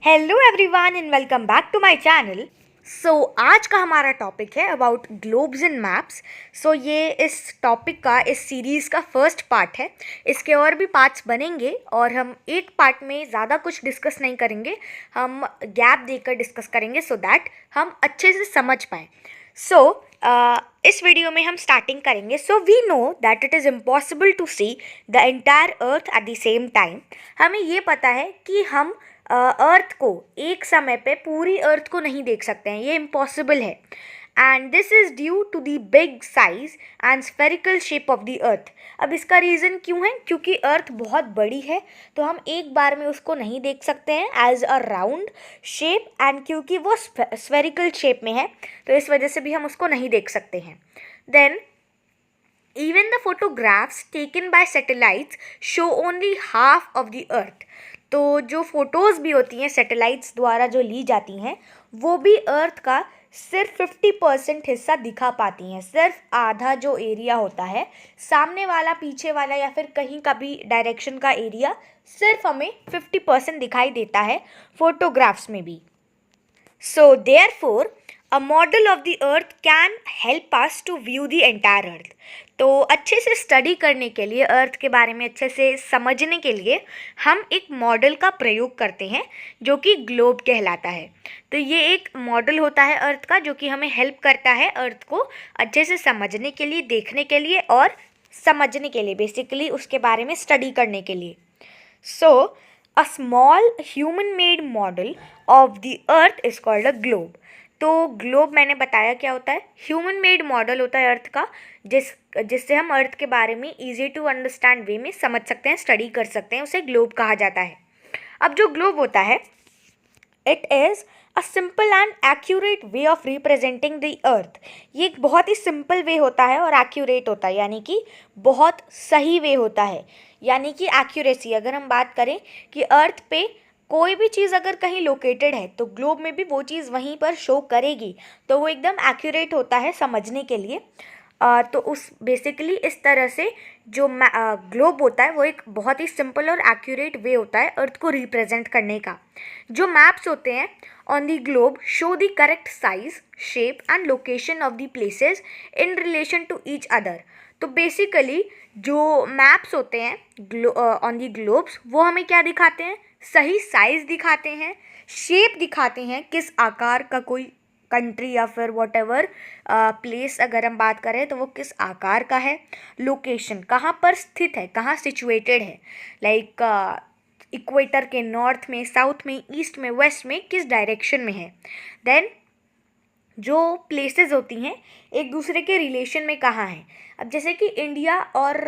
Hello everyone and welcome back to my channel. आज का हमारा टॉपिक है अबाउट ग्लोब्स एंड मैप्स। ये इस टॉपिक का इस सीरीज़ का फर्स्ट पार्ट है। इसके और भी पार्ट्स बनेंगे और हम एक पार्ट में ज़्यादा कुछ डिस्कस नहीं करेंगे, हम गैप देकर डिस्कस करेंगे सो दैट हम अच्छे से समझ पाएँ। इस वीडियो में हम स्टार्टिंग करेंगे। We know that it is impossible to see the entire earth at the same time. हमें ये पता है कि हम अर्थ को एक समय पे पूरी अर्थ को नहीं देख सकते हैं, ये इम्पॉसिबल है। And this is due to the big size and spherical shape of the earth. अब इसका रीज़न क्यों है? क्योंकि अर्थ बहुत बड़ी है तो हम एक बार में उसको नहीं देख सकते हैं as a round shape, and क्योंकि वो स्फेरिकल शेप में है तो इस वजह से भी हम उसको नहीं देख सकते हैं। Then even the photographs taken by satellites show only half of the earth। तो जो फोटोज़ भी होती हैं सैटेलाइट्स द्वारा जो ली जाती हैं वो भी अर्थ का सिर्फ 50% हिस्सा दिखा पाती हैं। सिर्फ आधा जो एरिया होता है, सामने वाला पीछे वाला या फिर कहीं का भी डायरेक्शन का एरिया सिर्फ हमें 50% दिखाई देता है फोटोग्राफ्स में भी। So therefore a model of the earth can help us to view the entire earth। तो अच्छे से स्टडी करने के लिए, अर्थ के बारे में अच्छे से समझने के लिए हम एक मॉडल का प्रयोग करते हैं जो कि ग्लोब कहलाता है। तो ये एक मॉडल होता है अर्थ का जो कि हमें हेल्प करता है अर्थ को अच्छे से समझने के लिए, देखने के लिए और समझने के लिए, बेसिकली उसके बारे में स्टडी करने के लिए। A small human made model of the earth is called a globe। तो ग्लोब मैंने बताया क्या होता है, ह्यूमन मेड मॉडल होता है अर्थ का, जिससे हम अर्थ के बारे में इजी टू अंडरस्टैंड वे में समझ सकते हैं, स्टडी कर सकते हैं, उसे ग्लोब कहा जाता है। अब जो ग्लोब होता है, it is a simple and accurate way of representing the earth. ये एक बहुत ही सिंपल वे होता है और एक्यूरेट होता है, यानी कि बहुत सही वे होता है। यानी कि एक्यूरेसी, अगर हम बात करें कि अर्थ पे कोई भी चीज़ अगर कहीं लोकेटेड है तो ग्लोब में भी वो चीज़ वहीं पर शो करेगी, तो वो एकदम एक्यूरेट होता है समझने के लिए। तो उस बेसिकली इस तरह से जो ग्लोब होता है वो एक बहुत ही सिंपल और एक्यूरेट वे होता है अर्थ को रिप्रेजेंट करने का। जो मैप्स होते हैं on the globe show the correct size, shape and location of the places in relation to each other. तो बेसिकली जो मैप्स होते हैं ऑन द ग्लोब्स वो हमें क्या दिखाते हैं? सही साइज़ दिखाते हैं, शेप दिखाते हैं, किस आकार का कोई कंट्री या फिर वॉट एवर प्लेस अगर हम बात करें तो वो किस आकार का है, लोकेशन कहाँ पर स्थित है, कहाँ सिचुएटेड है, लाइक इक्वेटर के नॉर्थ में, साउथ में, ईस्ट में, वेस्ट में, किस डायरेक्शन में है। देन जो प्लेसेस होती हैं एक दूसरे के रिलेशन में कहाँ हैं। अब जैसे कि इंडिया और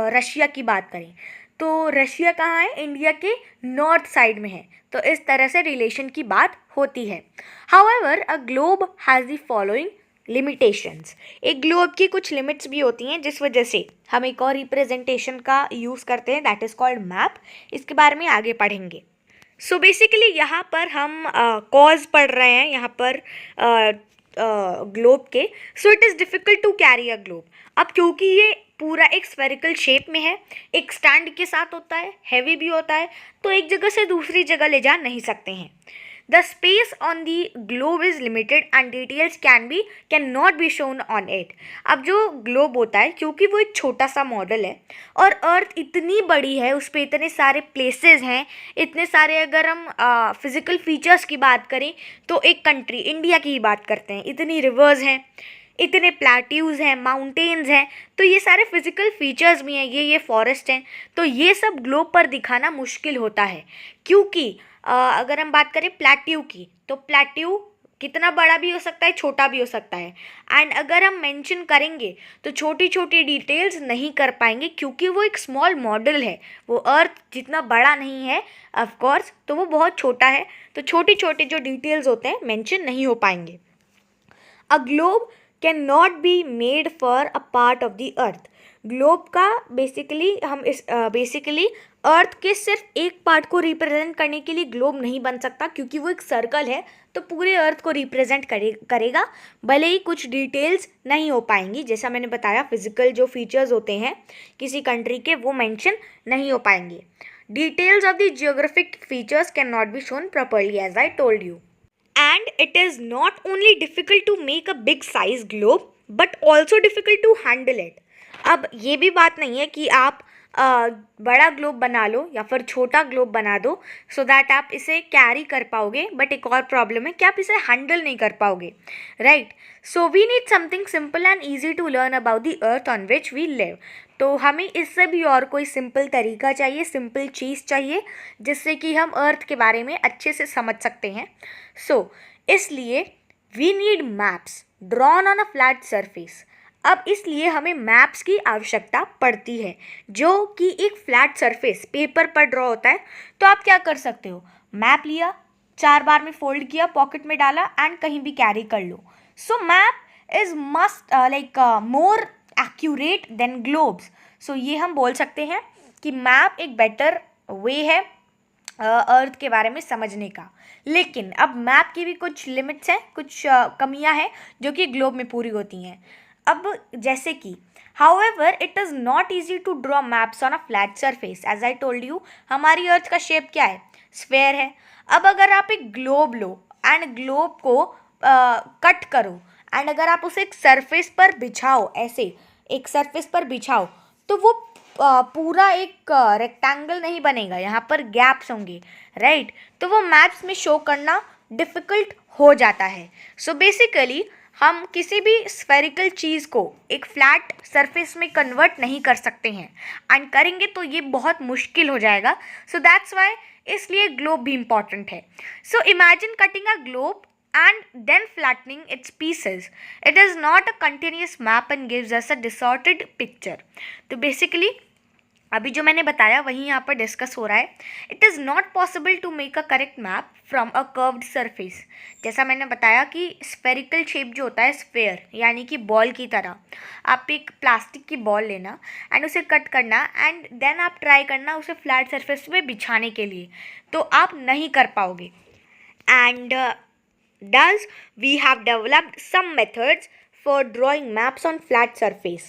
रशिया की बात करें तो रशिया कहाँ है? इंडिया के नॉर्थ साइड में है, तो इस तरह से रिलेशन की बात होती है। However a globe has the following limitations. एक ग्लोब की कुछ लिमिट्स भी होती हैं जिस वजह से हम एक और रिप्रेजेंटेशन का यूज़ करते हैं, दैट इज़ कॉल्ड मैप। इसके बारे में आगे पढ़ेंगे। बेसिकली यहाँ पर हम कॉज पढ़ रहे हैं यहाँ पर ग्लोब के। It is difficult to carry a globe. अब क्योंकि ये पूरा एक स्फेरिकल शेप में है, एक स्टैंड के साथ होता है, हैवी भी होता है, तो एक जगह से दूसरी जगह ले जा नहीं सकते हैं। The space on the globe is limited and details can not be shown on it. अब जो ग्लोब होता है क्योंकि वो एक छोटा सा मॉडल है और अर्थ इतनी बड़ी है, उस पर इतने सारे प्लेसेस हैं, इतने सारे, अगर हम फिज़िकल फीचर्स की बात करें तो एक कंट्री इंडिया की ही बात करते हैं, इतनी रिवर्स हैं, इतने प्लेट्यूज़ हैं, माउंटेन्स हैं, तो ये सारे फिज़िकल फीचर्स भी हैं, ये फॉरेस्ट हैं, तो ये सब ग्लोब पर दिखाना मुश्किल होता है। क्योंकि अगर हम बात करें प्लेट्यू की तो प्लेट्यू कितना बड़ा भी हो सकता है, छोटा भी हो सकता है, एंड अगर हम मेंशन करेंगे तो छोटी छोटी डिटेल्स नहीं कर पाएंगे क्योंकि वो एक स्मॉल मॉडल है, वो अर्थ जितना बड़ा नहीं है ऑफ कोर्स, तो वो बहुत छोटा है, तो छोटी छोटी जो डिटेल्स होते हैं मेंशन नहीं हो पाएंगे। A globe can not be made for a part of the earth. Globe का बेसिकली अर्थ के सिर्फ एक पार्ट को रिप्रेजेंट करने के लिए ग्लोब नहीं बन सकता क्योंकि वो एक सर्कल है, तो पूरे अर्थ को रिप्रेजेंट करेगा, भले ही कुछ डिटेल्स नहीं हो पाएंगी। जैसा मैंने बताया फिजिकल जो फीचर्स होते हैं किसी कंट्री के वो मेंशन नहीं हो पाएंगे। Details of the geographic features cannot be shown properly, as I told you. And it is not only difficult to make a big size globe but also difficult to handle it. अब ये भी बात नहीं है कि आप बड़ा globe बना लो या फिर छोटा ग्लोब बना दो सो दैट आप इसे कैरी कर पाओगे, बट एक और प्रॉब्लम है कि आप इसे हैंडल नहीं कर पाओगे, right. So we need something simple and easy to learn about the earth on which we live. तो हमें इससे भी और कोई सिंपल तरीका चाहिए, सिंपल चीज़ चाहिए जिससे कि हम अर्थ के बारे में अच्छे से समझ सकते हैं. सो इसलिए we need maps drawn on a flat surface. अब इसलिए हमें मैप्स की आवश्यकता पड़ती है जो कि एक फ्लैट सरफेस पेपर पर ड्रॉ होता है. तो आप क्या कर सकते हो, मैप लिया, 4 बार में फोल्ड किया, पॉकेट में डाला एंड कहीं भी कैरी कर लो. So map is must like more accurate than globes. So ये हम बोल सकते हैं कि मैप एक बेटर वे है अर्थ के बारे में समझने का. लेकिन अब मैप की भी कुछ लिमिट्स हैं, कुछ कमियां हैं जो कि ग्लोब में पूरी होती हैं. अब जैसे कि however it is not easy to draw maps on a flat surface. as I told you, हमारी अर्थ का शेप क्या है, स्फेयर है. अब अगर आप एक ग्लोब लो एंड ग्लोब को कट करो एंड अगर आप उसे एक सरफेस पर बिछाओ, ऐसे एक सरफेस पर बिछाओ, तो वो पूरा एक रेक्टेंगल नहीं बनेगा, यहाँ पर गैप्स होंगे, राइट. तो वो मैप्स में शो करना डिफ़िकल्ट हो जाता है. सो बेसिकली हम किसी भी स्फेरिकल चीज़ को एक फ्लैट सरफेस में कन्वर्ट नहीं कर सकते हैं, एंड करेंगे तो ये बहुत मुश्किल हो जाएगा. सो दैट्स वाई इसलिए ग्लोब भी इम्पॉर्टेंट है. So imagine cutting a globe and then flattening its pieces. It is not a continuous map and gives us a distorted picture. तो basically अभी जो मैंने बताया वही यहाँ पर डिस्कस हो रहा है. It is not possible to make a correct map from a curved surface. जैसा मैंने बताया कि स्फेरिकल शेप जो होता है, स्फेयर यानी कि बॉल की तरह, आप एक प्लास्टिक की बॉल लेना एंड उसे कट करना एंड देन आप ट्राई करना उसे फ्लैट सरफेस पे बिछाने के लिए, तो आप नहीं कर पाओगे. And thus we have developed some methods for drawing maps on flat surface.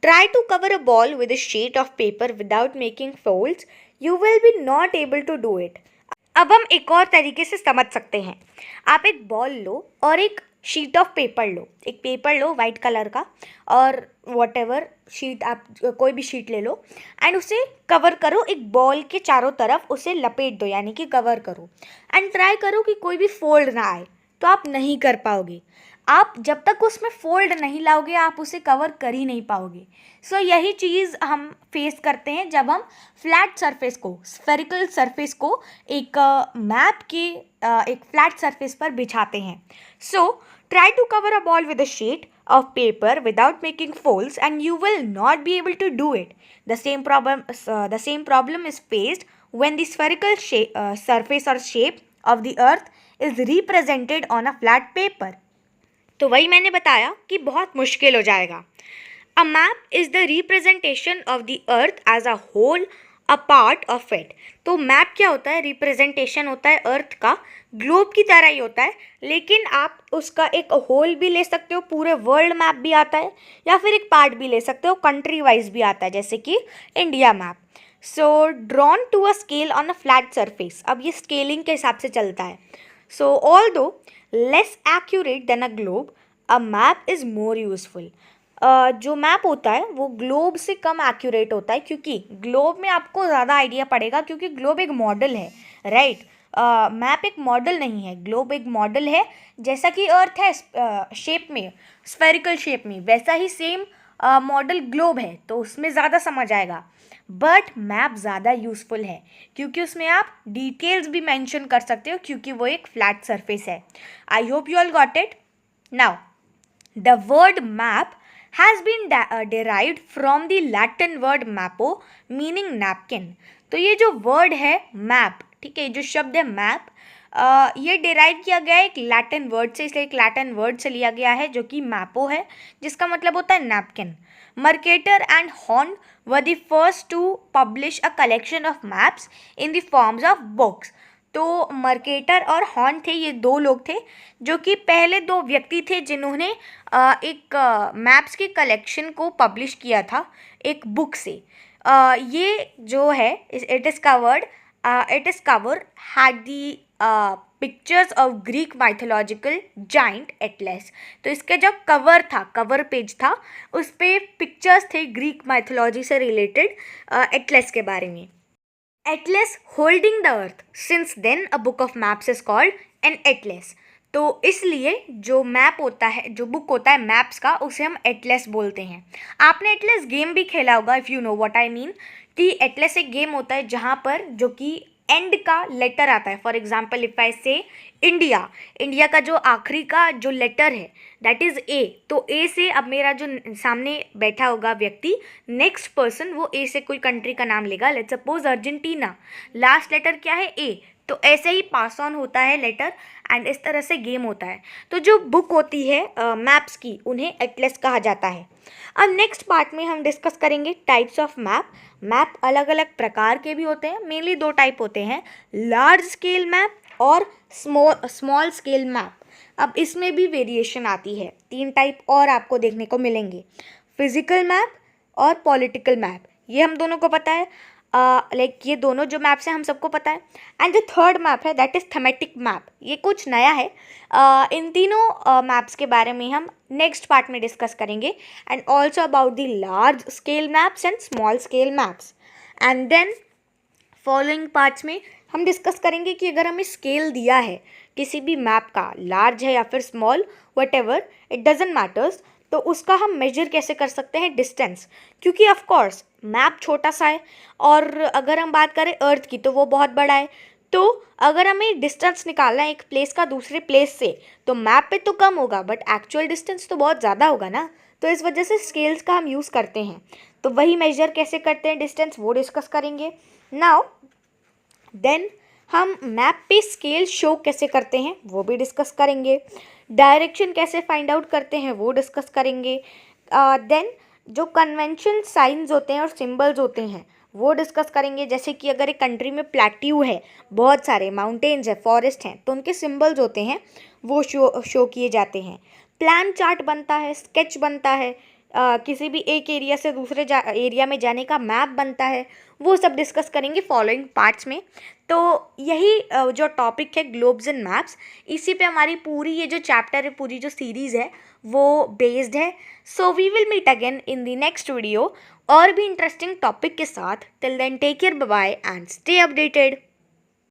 Try to cover a ball with a sheet of paper without making folds. You will be not able to do it. अब हम एक और तरीके से समझ सकते हैं. आप एक बॉल लो और एक शीट ऑफ पेपर लो, एक पेपर लो वाइट कलर का और वॉट एवर शीट, आप कोई भी शीट ले लो एंड उसे कवर करो, एक बॉल के चारों तरफ उसे लपेट दो यानी कि कवर करो एंड ट्राई करो कि कोई भी फोल्ड ना आए. तो आप नहीं कर पाओगे. आप जब तक उसमें फोल्ड नहीं लाओगे आप उसे कवर कर ही नहीं पाओगे. सो यही चीज़ हम फेस करते हैं जब हम फ्लैट सरफेस को, स्फेरिकल सरफेस को एक मैप के एक फ्लैट सरफेस पर बिछाते हैं. So try to cover a ball with a sheet of paper without making folds and you will not be able to do it. The same problem is faced when the spherical surface or shape of the earth is represented on a flat paper. तो वही मैंने बताया कि बहुत मुश्किल हो जाएगा. A map is the representation of the earth as a whole, a part of it. तो मैप क्या होता है, रिप्रेजेंटेशन होता है अर्थ का, ग्लोब की तरह ही होता है, लेकिन आप उसका एक होल भी ले सकते हो, पूरे वर्ल्ड मैप भी आता है, या फिर एक पार्ट भी ले सकते हो, कंट्री वाइज भी आता है जैसे कि India map. So drawn to a scale on a flat surface. अब ये स्केलिंग के हिसाब से चलता है. So although less accurate than a globe, a map is more useful. जो मैप होता है वो ग्लोब से कम एक्यूरेट होता है क्योंकि ग्लोब में आपको ज़्यादा आइडिया पड़ेगा क्योंकि ग्लोब एक मॉडल है, राइट. मैप एक मॉडल नहीं है, ग्लोब एक मॉडल है. जैसा कि अर्थ है शेप में, स्फेरिकल शेप में, वैसा ही सेम मॉडल ग्लोब है, तो उसमें ज़्यादा समझ आएगा. बट मैप ज़्यादा यूज़फुल है क्योंकि उसमें आप डिटेल्स भी मेंशन कर सकते हो क्योंकि वो एक फ्लैट सरफेस है. I hope you all got it. Now the word map has been derived from the Latin word mappo meaning napkin. तो ये जो वर्ड है मैप, ठीक है, जो शब्द है मैप, ये डिराइव किया गया है एक लैटिन वर्ड से, इसलिए एक लैटिन वर्ड से लिया गया है जो कि मैपो है, जिसका मतलब होता है napkin. Mercator and Horn were the first to publish a collection of maps in the forms of books. तो मर्केटर और हॉर्न थे, ये दो लोग थे जो कि पहले दो व्यक्ति थे जिन्होंने एक मैप्स की कलेक्शन को पब्लिश किया था एक बुक से. ये जो है it is cover had the pictures of Greek mythological giant Atlas. तो इसका जो कवर पेज था उस पे पिक्चर्स थे ग्रीक माइथोलॉजी से रिलेटेड एटलस के बारे में। Atlas holding the earth, since then a book of maps is called an atlas. तो इसलिए जो मैप होता है, जो बुक होता है मैप्स का, उसे हम एटलस बोलते हैं। आपने एटलस गेम भी खेला होगा, if you know what I mean, कि एटलस एक गेम होता है जहाँ पर जो कि एंड का लेटर आता है। फॉर एग्जाम्पल इफ आई से इंडिया का जो आखिरी का जो लेटर है दैट इज़ ए, तो ए से अब मेरा जो सामने बैठा होगा व्यक्ति, नेक्स्ट पर्सन, वो ए से कोई कंट्री का नाम लेगा, let's suppose Argentina, last letter क्या है ए, तो ऐसे ही पास ऑन होता है लेटर एंड इस तरह से गेम होता है। तो जो बुक होती है मैप्स की, उन्हें एटलस कहा जाता है। अब नेक्स्ट पार्ट में हम डिस्कस करेंगे टाइप्स ऑफ मैप अलग अलग प्रकार के भी होते हैं, मेनली 2 टाइप होते हैं, लार्ज स्केल मैप और स्मॉल स्केल मैप। अब इसमें भी वेरिएशन आती है, 3 टाइप और आपको देखने को मिलेंगे, फिजिकल मैप और पॉलिटिकल मैप। ये हम दोनों को पता है, लाइक ये दोनों जो मैप्स हैं हम सबको पता है। एंड जो थर्ड मैप है दैट इज़ थेमेटिक मैप, ये कुछ नया है। इन तीनों मैप्स के बारे में हम नेक्स्ट पार्ट में डिस्कस करेंगे, and also about the large scale maps and small scale maps. And then following parts में हम डिस्कस करेंगे कि अगर हमें स्केल दिया है किसी भी मैप का, लार्ज है या फिर small, what ever it doesn't matters, तो उसका हम मेजर कैसे कर सकते हैं, डिस्टेंस, क्योंकि ऑफ कोर्स मैप छोटा सा है और अगर हम बात करें अर्थ की तो वो बहुत बड़ा है। तो अगर हमें डिस्टेंस निकालना है एक प्लेस का दूसरे प्लेस से, तो मैप पे तो कम होगा बट एक्चुअल डिस्टेंस तो बहुत ज़्यादा होगा ना। तो इस वजह से स्केल्स का हम यूज़ करते हैं। तो वही मेजर कैसे करते हैं डिस्टेंस, वो डिस्कस करेंगे नाउ। देन हम मैप पे स्केल शो कैसे करते हैं वो भी डिस्कस करेंगे, डायरेक्शन कैसे फाइंड आउट करते हैं वो डिस्कस करेंगे। देन जो कन्वेंशन साइंस होते हैं और सिंबल्स होते हैं वो डिस्कस करेंगे, जैसे कि अगर एक कंट्री में प्लेट्यू है, बहुत सारे माउंटेन्स है, फॉरेस्ट हैं, तो उनके सिंबल्स होते हैं वो शो किए जाते हैं। प्लान चार्ट बनता है, स्केच बनता है, किसी भी एक एरिया से दूसरे एरिया में जाने का मैप बनता है, वो सब डिस्कस करेंगे फॉलोइंग पार्ट्स में। तो यही जो टॉपिक है ग्लोब्स एंड मैप्स, इसी पे हमारी पूरी ये जो चैप्टर है, पूरी जो सीरीज़ है वो बेस्ड है। So we will meet again in the next video और भी इंटरेस्टिंग टॉपिक के साथ। Till then take care, bye bye and stay updated.